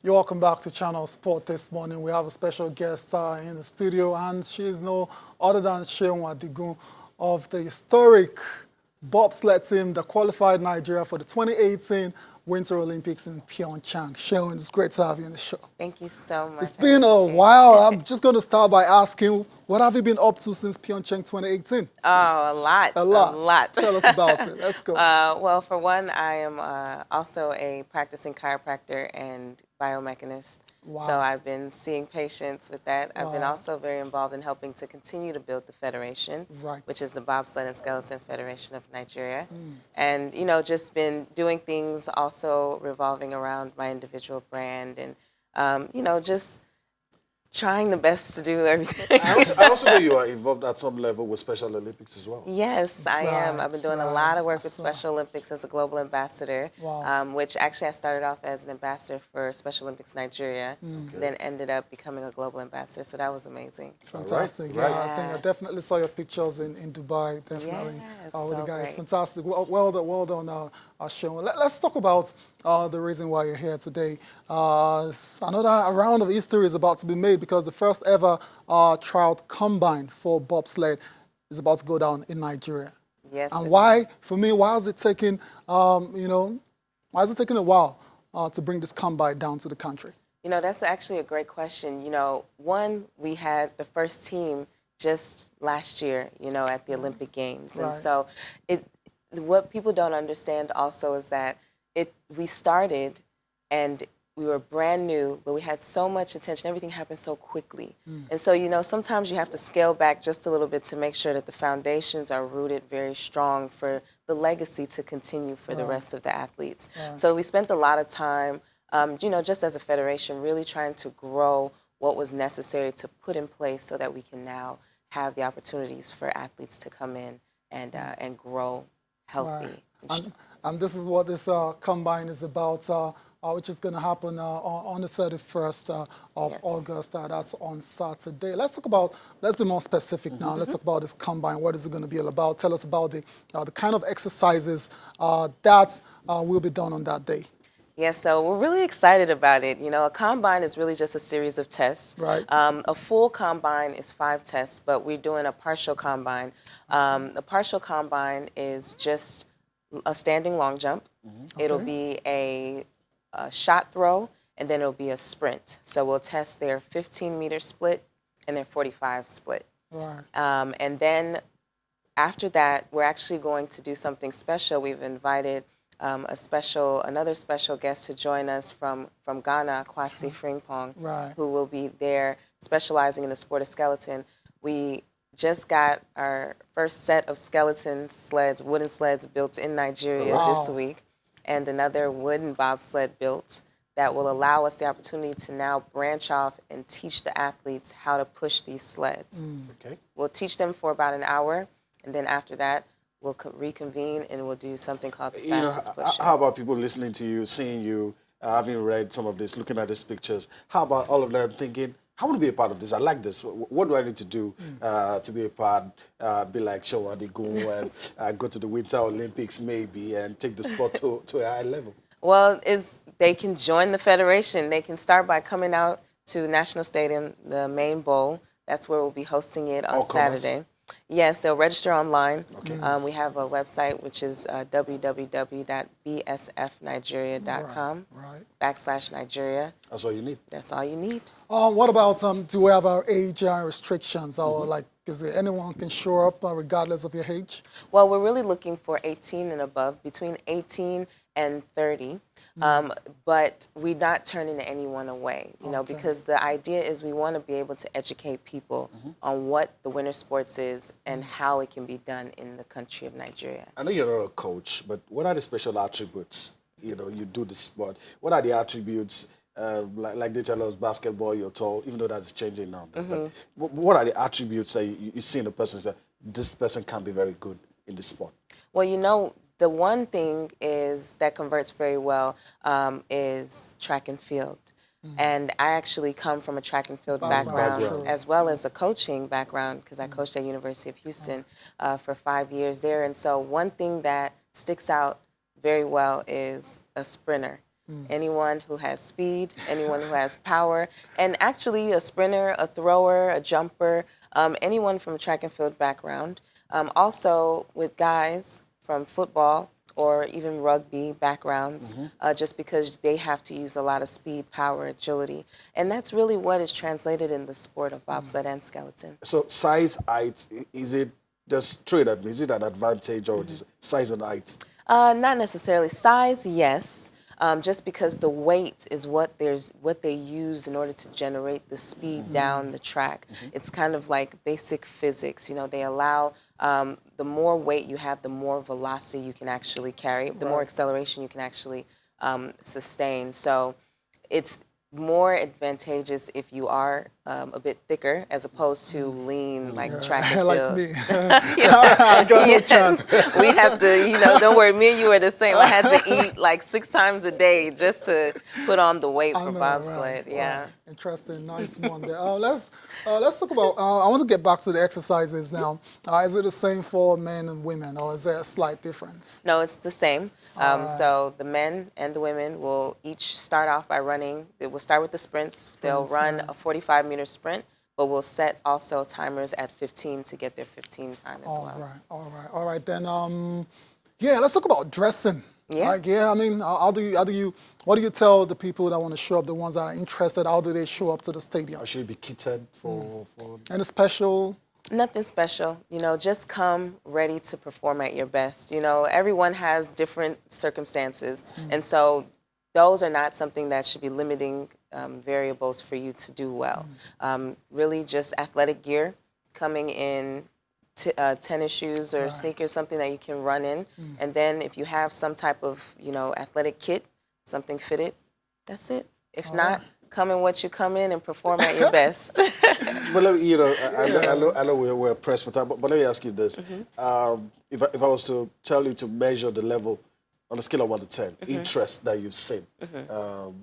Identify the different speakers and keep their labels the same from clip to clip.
Speaker 1: You're welcome back to Channel Sport this morning. We have a special guest in the studio, and she is no other than Seun Adigun of the historic bobsled team that qualified Nigeria for the 2018 Winter Olympics in Pyeongchang. Seun, it's great to have you on the show.
Speaker 2: Thank you so much.
Speaker 1: It's been a while. I'm just going to start by asking, what have you been up to since Pyeongchang 2018?
Speaker 2: Oh, a lot.
Speaker 1: A lot.
Speaker 2: A lot.
Speaker 1: Tell us about it. Let's go.
Speaker 2: Well, for one, I am also a practicing chiropractor and biomechanist.
Speaker 1: Wow.
Speaker 2: So I've been seeing patients with that. I've been
Speaker 1: Wow.
Speaker 2: also very involved in helping to continue to build the federation,
Speaker 1: Right.
Speaker 2: which is the Bobsled and Skeleton Federation of Nigeria. And, you know, just been doing things also revolving around my individual brand and, you know, just trying the best to do everything.
Speaker 3: I also know you are involved at some level with Special Olympics as well.
Speaker 2: Yes, I am. I've been doing a lot of work with
Speaker 1: Right.
Speaker 2: Special Olympics as a global ambassador,
Speaker 1: Wow.
Speaker 2: which actually I started off as an ambassador for Special Olympics Nigeria, then ended up becoming a global ambassador, so that was amazing.
Speaker 1: Fantastic.
Speaker 3: Right.
Speaker 1: Yeah, I think I definitely saw your pictures in Dubai, definitely.
Speaker 2: Yes,
Speaker 1: With the
Speaker 2: so
Speaker 1: guys.
Speaker 2: great.
Speaker 1: Fantastic. Well done, Seun. Let's talk about the reason why you're here today. Another round of history is about to be made because the first ever trout combine for bobsled is about to go down in Nigeria.
Speaker 2: Yes.
Speaker 1: And why, for me, why is it taking, why is it taking a while to bring this combine down to the country?
Speaker 2: You know, that's actually a great question. You know, one, we had the first team just last year, you know, at the Olympic Games.
Speaker 1: Right.
Speaker 2: And so what people don't understand also is that we started and we were brand new, but we had so much attention. Everything happened so quickly. And so, you know, sometimes you have to scale back just a little bit to make sure that the foundations are rooted very strong for the legacy to continue for the rest of the athletes. So we spent a lot of time, you know, just as a federation, really trying to grow what was necessary to put in place so that we can now have the opportunities for athletes to come in and grow healthy.
Speaker 1: Right. And this is what this combine is about, which is going to happen on the 31st of August. That's on Saturday. Let's be more specific now. Let's talk about this combine. What is it going to be all about? Tell us about the kind of exercises that will be done on that day.
Speaker 2: Yeah, so we're really excited about it. You know, a combine is really just a series of tests.
Speaker 1: Right.
Speaker 2: A full combine is 5 tests, but we're doing a partial combine. A partial combine is just a standing long jump. It'll be a shot throw, and then it'll be a sprint. So we'll test their 15-meter split and their 45 split.
Speaker 1: Right.
Speaker 2: And then after that, we're actually going to do something special. We've invited another special guest to join us from Ghana, Kwasi Frimpong,
Speaker 1: Right.
Speaker 2: who will be there specializing in the sport of skeleton. We just got our first set of skeleton sleds, wooden sleds built in Nigeria this week, and another wooden bobsled built that will allow us the opportunity to now branch off and teach the athletes how to push these sleds.
Speaker 3: Okay.
Speaker 2: We'll teach them for about an hour, and then after that, we'll reconvene and we'll do something called the fastest push.
Speaker 3: How about people listening to you, seeing you, having read some of this, looking at these pictures? How about all of them thinking, I want to be a part of this. I like this. What do I need to do to be a part, be like Seun Adigun and go to the Winter Olympics maybe and take the sport to a high level?
Speaker 2: Well, they can join the federation. They can start by coming out to National Stadium, the main bowl. That's where we'll be hosting it on Saturday. Yes, they'll register online.
Speaker 3: Okay.
Speaker 2: We have a website, which is www.bsfnigeria.com /Nigeria.
Speaker 3: That's all you need.
Speaker 2: That's all you need.
Speaker 1: What about, do we have our age restrictions? Or like, is there anyone can show up regardless of your age?
Speaker 2: Well, we're really looking for 18 and above, between 18 and 30. But we're not turning anyone away, you know, because the idea is we want to be able to educate people on what the winter sports is and how it can be done in the country of Nigeria.
Speaker 3: I know you're not a coach, but what are the special attributes? You know, you do the sport. What are the attributes? Like they tell us, basketball, you're tall, even though that's changing now. But what are the attributes that you see in a person that this person can be very good in the sport?
Speaker 2: Well, you know, the one thing is that converts very well is track and field. And I actually come from a track and field background as well as a coaching background because I coached at University of Houston for 5 years there. And so one thing that sticks out very well is a sprinter. Anyone who has speed, anyone who has power, and actually a sprinter, a thrower, a jumper, anyone from a track and field background. Also with guys from football or even rugby backgrounds, just because they have to use a lot of speed, power, agility. And that's really what is translated in the sport of bobsled and skeleton.
Speaker 3: So size, height, is it just straight up? Is it an advantage or is size and height?
Speaker 2: Not necessarily. Size, yes. Just because the weight is what they use in order to generate the speed down the track. It's kind of like basic physics. You know, they allow the more weight you have, the more velocity you can actually carry, the more acceleration you can actually sustain. So it's more advantageous if you are a bit thicker as opposed to lean like track and field.
Speaker 1: Like me.
Speaker 2: I got no chance. We have to, you know, don't worry, me and you are the same. I had to eat like 6 times a day just to put on the weight for bobsled. Yeah.
Speaker 1: Wow. Interesting, nice one there. Let's talk about. I want to get back to the exercises now. Is it the same for men and women, or is there a slight difference?
Speaker 2: No, it's the same. So the men and the women will each start off by running. They will start with the sprints. They'll run a 45-meter sprint, but we'll set also timers at 15 to get their 15 time as well.
Speaker 1: All right. Then, yeah, let's talk about dressing.
Speaker 2: Yeah.
Speaker 1: Like, yeah, I mean, what do you tell the people that want to show up, the ones that are interested, how do they show up to the stadium?
Speaker 3: Or should it be kitted for...
Speaker 1: Any special?
Speaker 2: Nothing special, you know, just come ready to perform at your best. You know, everyone has different circumstances, and so those are not something that should be limiting variables for you to do well. Really just athletic gear, coming in tennis shoes or sneakers, something that you can run in. And then if you have some type of, you know, athletic kit, something fitted, that's it. If not, come in what you come in and perform at your best.
Speaker 3: But let me, you know, I know we're pressed for time, but let me ask you this. If I was to tell you to measure the level on a scale of 1 to 10, interest that you've seen.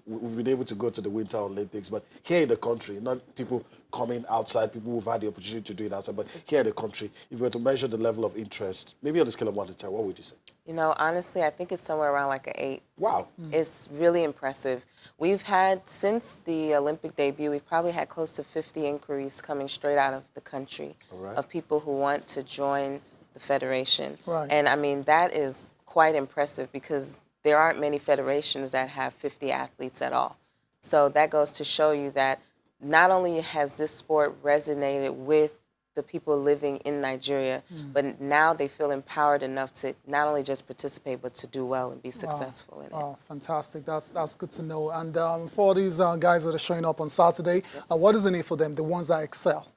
Speaker 3: We've been able to go to the Winter Olympics, but here in the country, not people coming outside, people who've had the opportunity to do it outside, but here in the country, if you were to measure the level of interest, maybe on a scale of 1 to 10, what would you say?
Speaker 2: You know, honestly, I think it's somewhere around like an 8.
Speaker 3: Wow.
Speaker 2: It's really impressive. We've had, since the Olympic debut, we've probably had close to 50 inquiries coming straight out of the country of people who want to join the federation. And I mean, that is quite impressive because there aren't many federations that have 50 athletes at all. So that goes to show you that not only has this sport resonated with the people living in Nigeria, but now they feel empowered enough to not only just participate, but to do well and be successful in it.
Speaker 1: Oh, fantastic. That's good to know. And for these guys that are showing up on Saturday, what is in it for them, the ones that excel?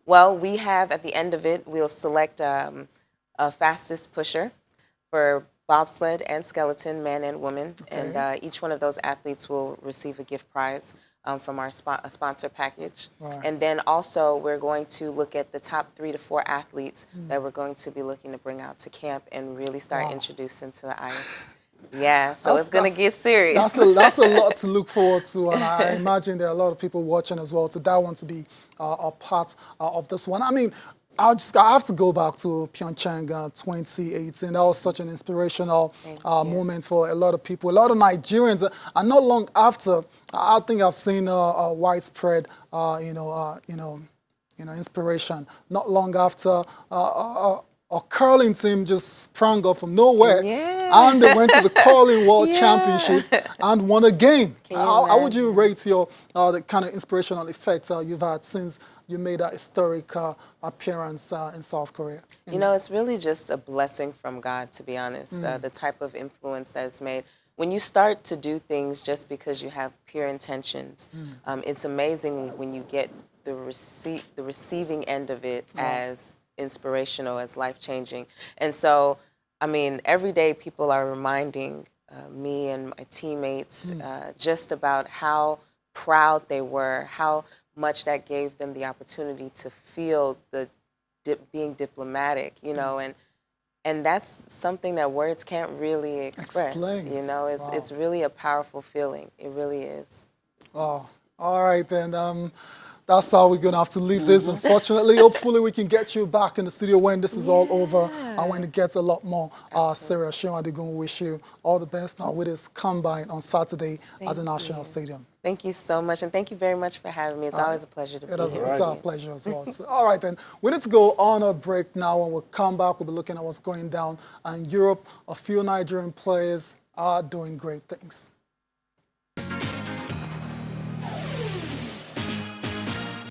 Speaker 2: Well, we have, at the end of it, we'll select a fastest pusher for bobsled and skeleton, men and women. And each one of those athletes will receive a gift prize from our sponsor package. And then also we're going to look at the top 3 to 4 athletes that we're going to be looking to bring out to camp and really start introducing to the ice. Yeah, so it's going to get serious.
Speaker 1: That's a lot to look forward to, and I imagine there are a lot of people watching as well, so that want to be a part of this one. I mean, I have to go back to Pyeongchang 2018. That was such an inspirational moment for a lot of people, a lot of Nigerians. And not long after, I think I've seen a widespread, inspiration. Not long after, a curling team just sprang up from nowhere, and they went to the curling world championships and won a game. How would you rate your the kind of inspirational effect you've had since you made that historic appearance in South Korea?
Speaker 2: You know, it's really just a blessing from God, to be honest, the type of influence that it's made. When you start to do things just because you have pure intentions, it's amazing when you get the receiving end of it as inspirational, as life-changing. And so, I mean, every day people are reminding me and my teammates just about how proud they were, how much that gave them the opportunity to feel the being diplomatic, you know, and that's something that words can't really express. You know, it's really a powerful feeling. It really is.
Speaker 1: Oh, all right then. that's how we're going to have to leave this, unfortunately. Hopefully, we can get you back in the studio when this is all over and when it gets a lot more serious. Seun Adigun, wish you all the best now with this combine on Saturday at the National Stadium.
Speaker 2: Thank you so much, and thank you very much for having me. It's always a pleasure to be here.
Speaker 1: It's our pleasure as well. So, all right, then. We need to go on a break now. When we come back, we'll be looking at what's going down in Europe. A few Nigerian players are doing great things.